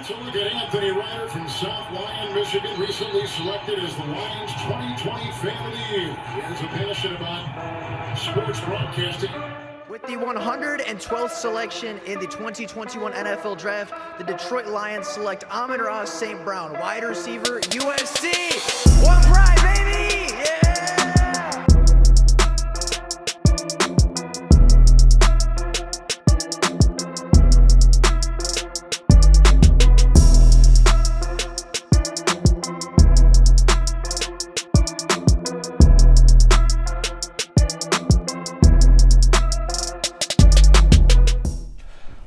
Let's look at Anthony Ryder from South Lyon, Michigan, recently selected as the Lions 2020 Fan of the Year. He has a passion about sports broadcasting. With the 112th selection in the 2021 NFL Draft, the Detroit Lions select Amon-Ra St. Brown, wide receiver, USC. One pride, baby! Yeah!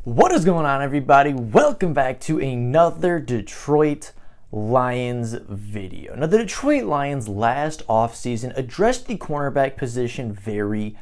What is going on, everybody? Welcome back to another Detroit Lions video. Now, the Detroit Lions last offseason addressed the cornerback position very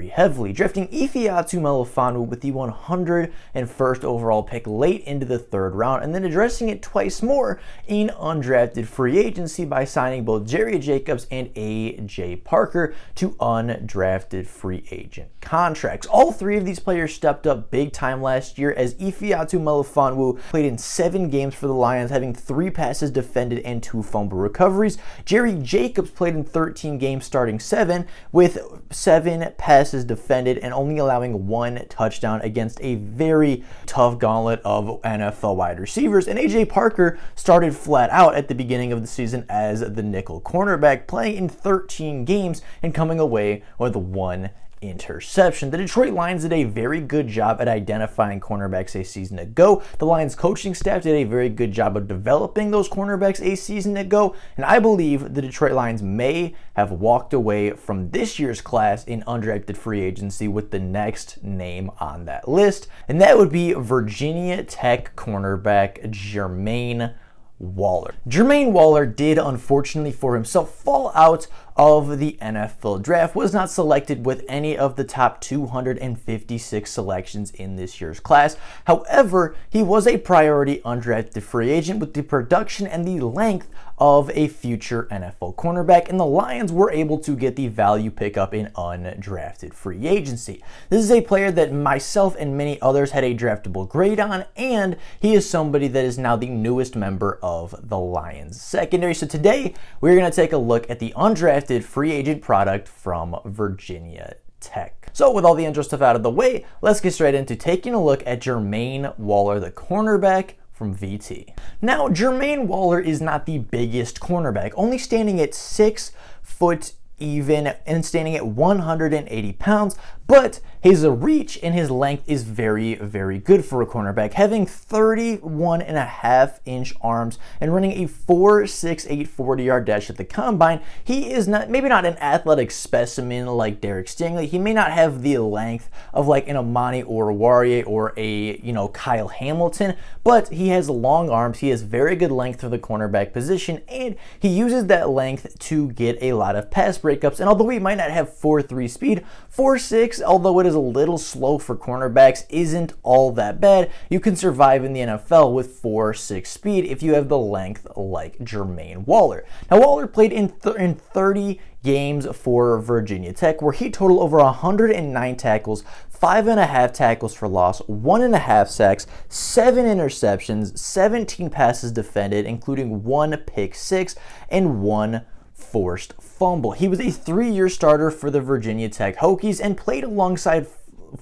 heavily, drafting Ifeatu Melifonwu with the 101st overall pick late into the third round, and then addressing it twice more in undrafted free agency by signing both Jerry Jacobs and A.J. Parker to undrafted free agent contracts. All three of these players stepped up big time last year, as Ifeatu Melifonwu played in 7 games for the Lions, having 3 passes defended and 2 fumble recoveries. Jerry Jacobs played in 13 games, starting 7, with 7 passes defended and only allowing 1 touchdown against a very tough gauntlet of NFL wide receivers. And A.J. Parker started flat out at the beginning of the season as the nickel cornerback, playing in 13 games and coming away with 1 interception. The Detroit Lions did a very good job at identifying cornerbacks a season ago. The Lions coaching staff did a very good job of developing those cornerbacks a season ago, and I believe the Detroit Lions may have walked away from this year's class in undrafted free agency with the next name on that list, and that would be Virginia Tech cornerback Jermaine Waller. Jermaine Waller did, unfortunately for himself, fall out of the NFL draft, was not selected with any of the top 256 selections in this year's class. However, he was a priority undrafted free agent with the production and the length of a future NFL cornerback, and the Lions were able to get the value pickup in undrafted free agency. This is a player that myself and many others had a draftable grade on, and he is somebody that is now the newest member of the Lions secondary. So today, we're going to take a look at the undrafted free agent product from Virginia Tech. So with all the intro stuff out of the way, let's get straight into taking a look at Jermaine Waller, the cornerback from VT. Now, Jermaine Waller is not the biggest cornerback, only standing at 6 foot even and standing at 180 pounds, but his reach and his length is very good for a cornerback, having 31.5-inch arms and running a 4.68 40-yard dash at the combine. He is maybe not an athletic specimen like Derek Stingley. He may not have the length of like an Amani Oruwariye or a Kyle Hamilton, but he has long arms. He has very good length for the cornerback position, and he uses that length to get a lot of pass breakups. And although he might not have 4.3 speed, 4.6, although it is a little slow for cornerbacks, isn't all that bad. You can survive in the NFL with 4.6 speed if you have the length like Jermaine Waller. Now, Waller played in 30 games for Virginia Tech, where he totaled over 109 tackles, 5.5 tackles for loss, 1.5 sacks, 7 interceptions, 17 passes defended, including 1 pick six and 1 forced fumble. He was a 3-year starter for the Virginia Tech Hokies and played alongside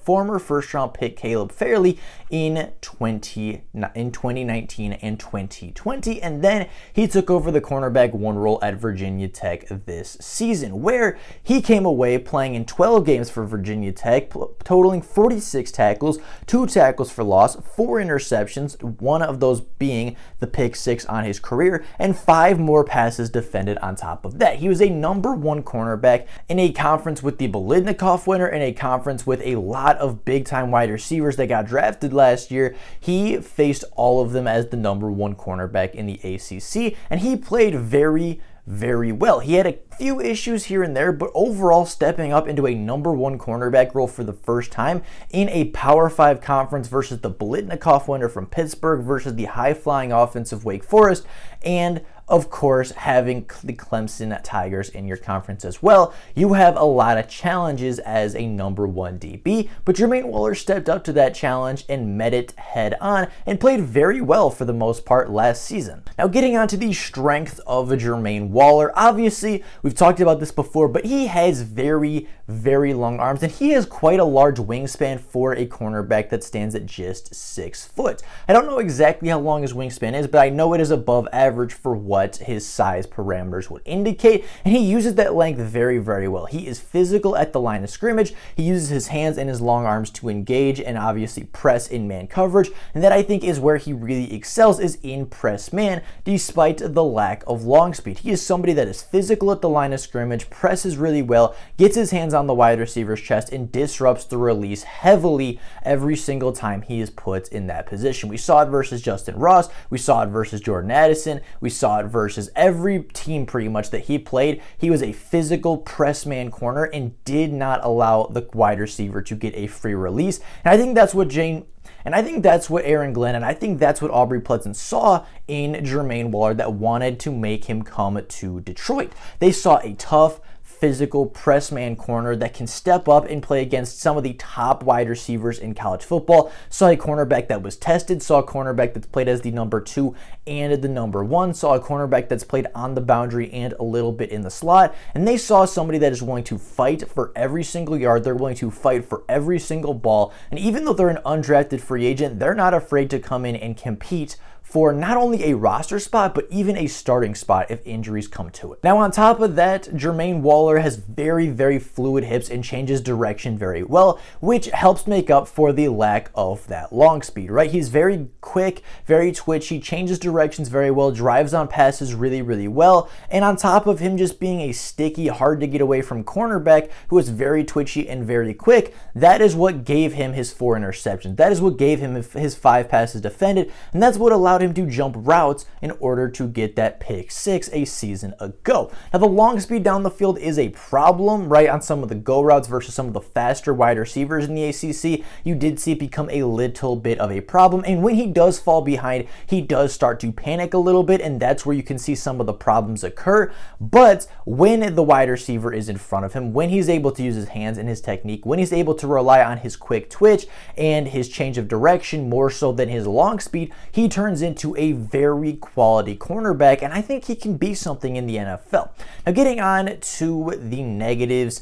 former first-round pick Caleb Fairley in 2019 and 2020, and then he took over the cornerback 1 role at Virginia Tech this season, where he came away playing in 12 games for Virginia Tech, totaling 46 tackles, 2 tackles for loss, 4 interceptions, 1 of those being the pick 6 on his career, and 5 more passes defended on top of that. He was a number 1 cornerback in a conference with the Biletnikoff winner, in a conference with a lot of big-time wide receivers that got drafted last year. He faced all of them as the number 1 cornerback in the ACC, and he played very well. He had a few issues here and there, but overall stepping up into a number one cornerback role for the first time in a Power 5 conference versus the Biletnikoff winner from Pittsburgh versus the high-flying offense of Wake Forest, and of course, having the Clemson Tigers in your conference as well. You have a lot of challenges as a number one DB, but Jermaine Waller stepped up to that challenge and met it head on and played very well for the most part last season. Now, getting on to the strength of a Jermaine Waller, obviously, we've talked about this before, but he has very, very long arms, and he has quite a large wingspan for a cornerback that stands at just 6 foot. I don't know exactly how long his wingspan is, but I know it is above average for what his size parameters would indicate, and he uses that length very, very well. He is physical at the line of scrimmage. He uses his hands and his long arms to engage and obviously press in man coverage, and that I think is where he really excels, is in press man, despite the lack of long speed. He is somebody that is physical at the line of scrimmage, presses really well, gets his hands on the wide receiver's chest, and disrupts the release heavily every single time he is put in that position. We saw it versus Justin Ross, we saw it versus Jordan Addison, we saw it versus every team pretty much that he played. He was a physical press man corner and did not allow the wide receiver to get a free release. And I think that's what Aaron Glenn, and I think that's what Aubrey Pleasant saw in Jermaine Waller that wanted to make him come to Detroit. They saw a tough, physical press man corner that can step up and play against some of the top wide receivers in college football. Saw a cornerback that was tested, saw a cornerback that's played as the number 2 and the number 1, saw a cornerback that's played on the boundary and a little bit in the slot, and they saw somebody that is willing to fight for every single yard. They're willing to fight for every single ball, and even though they're an undrafted free agent, they're not afraid to come in and compete for not only a roster spot, but even a starting spot if injuries come to it. Now, on top of that, Jermaine Waller has very, very fluid hips and changes direction very well, which helps make up for the lack of that long speed, right? He's very quick, very twitchy, changes directions very well, drives on passes really, really well, and on top of him just being a sticky, hard to get away from cornerback who is very twitchy and very quick, that is what gave him his 4 interceptions. That is what gave him his 5 passes defended, and that's what allowed him to jump routes in order to get that pick 6 a season ago. Now, the long speed down the field is a problem, right? On some of the go routes versus some of the faster wide receivers in the ACC, you did see it become a little bit of a problem, and when he does fall behind, he does start to panic a little bit, and that's where you can see some of the problems occur. But when the wide receiver is in front of him, when he's able to use his hands and his technique, when he's able to rely on his quick twitch and his change of direction more so than his long speed, he turns into a very quality cornerback, and I think he can be something in the NFL. Now, getting on to the negatives,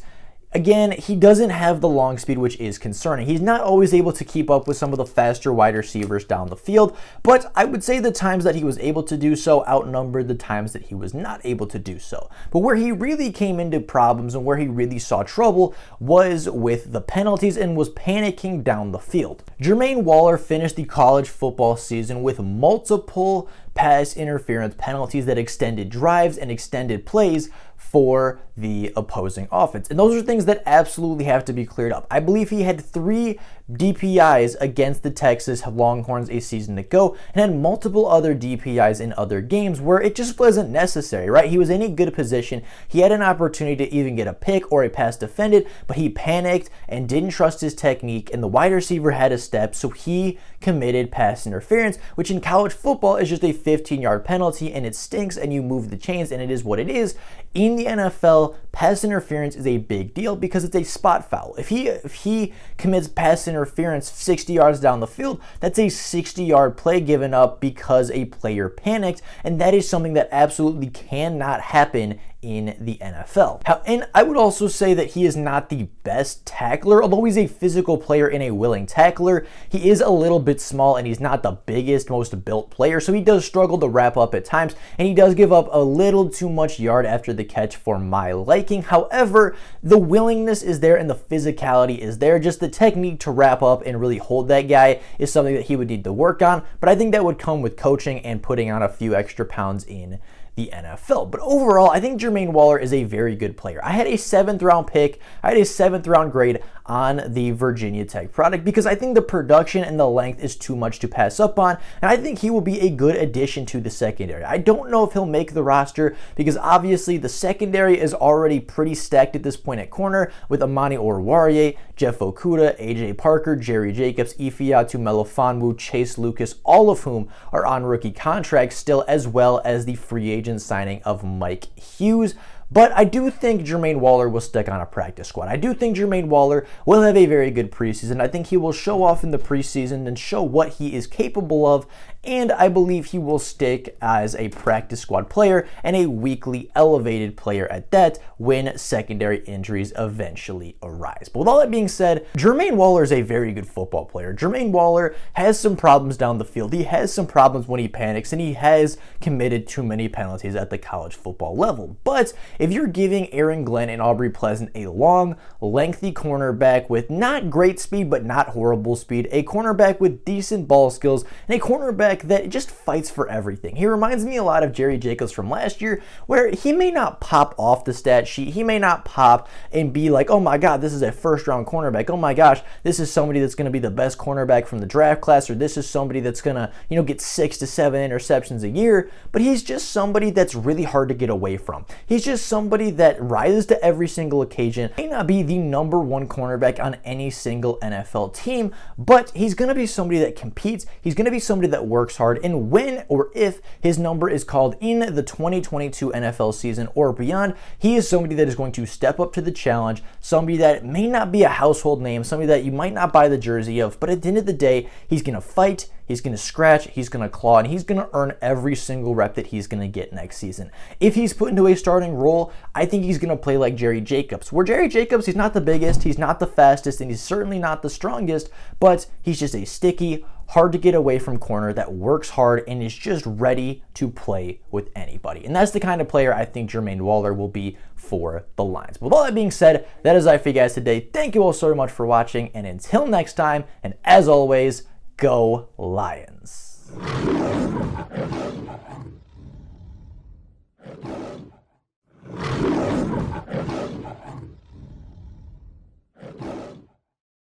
again, he doesn't have the long speed, which is concerning. He's not always able to keep up with some of the faster wide receivers down the field, but I would say the times that he was able to do so outnumbered the times that he was not able to do so. But where he really came into problems and where he really saw trouble was with the penalties and was panicking down the field. Jermaine Waller finished the college football season with multiple pass interference penalties that extended drives and extended plays for the opposing offense. And those are things that absolutely have to be cleared up. I believe he had 3 DPIs against the Texas Longhorns a season ago and had multiple other DPIs in other games where it just wasn't necessary, right? He was in a good position. He had an opportunity to even get a pick or a pass defended, but he panicked and didn't trust his technique, and the wide receiver had a step, so he committed pass interference, which in college football is just a 15-yard penalty, and it stinks, and you move the chains, and it is what it is. In the NFL, pass interference is a big deal because it's a spot foul. If he commits pass interference 60 yards down the field, that's a 60-yard play given up because a player panicked, and that is something that absolutely cannot happen in the NFL. And I would also say that he is not the best tackler, although he's a physical player and a willing tackler. He is a little bit small and he's not the biggest, most built player, so he does struggle to wrap up at times, and he does give up a little too much yard after the catch for my liking. However, the willingness is there and the physicality is there. Just the technique to wrap up and really hold that guy is something that he would need to work on, but I think that would come with coaching and putting on a few extra pounds in the NFL. But overall, I think Jermaine Waller is a very good player. I had a 7th round pick. I had a 7th round grade on the Virginia Tech product because I think the production and the length is too much to pass up on, and I think he will be a good addition to the secondary. I don't know if he'll make the roster because obviously the secondary is already pretty stacked at this point at corner with Amani Oruwariye, Jeff Okudah, AJ Parker, Jerry Jacobs, Ifeatu Melifonwu, Chase Lucas, all of whom are on rookie contracts still, as well as the free agent signing of Mike Hughes. But I do think Jermaine Waller will stick on a practice squad. I do think Jermaine Waller will have a very good preseason. I think he will show off in the preseason and show what he is capable of, and I believe he will stick as a practice squad player and a weekly elevated player at that when secondary injuries eventually arise. But with all that being said, Jermaine Waller is a very good football player. Jermaine Waller has some problems down the field. He has some problems when he panics, and he has committed too many penalties at the college football level. But if you're giving Aaron Glenn and Aubrey Pleasant a long, lengthy cornerback with not great speed but not horrible speed, a cornerback with decent ball skills, and a cornerback that just fights for everything. He reminds me a lot of Jerry Jacobs from last year, where he may not pop off the stat sheet. He may not pop and be like, oh my God, this is a first-round cornerback. Oh my gosh, this is somebody that's going to be the best cornerback from the draft class, or this is somebody that's going to, get 6 to 7 interceptions a year. But he's just somebody that's really hard to get away from. He's just somebody that rises to every single occasion. May not be the number 1 cornerback on any single NFL team, but he's going to be somebody that competes. He's going to be somebody that works hard, and when or if his number is called in the 2022 NFL season or beyond, he is somebody that is going to step up to the challenge, somebody that may not be a household name, somebody that you might not buy the jersey of, but at the end of the day, he's going to fight, he's going to scratch, he's going to claw, and he's going to earn every single rep that he's going to get next season. If he's put into a starting role, I think he's going to play like Jerry Jacobs, where Jerry Jacobs, he's not the biggest, he's not the fastest, and he's certainly not the strongest, but he's just a sticky, hard to get away from corner that works hard and is just ready to play with anybody. And that's the kind of player I think Jermaine Waller will be for the Lions. But with all that being said, that is all for you guys today. Thank you all so much for watching, and until next time, and as always, go Lions.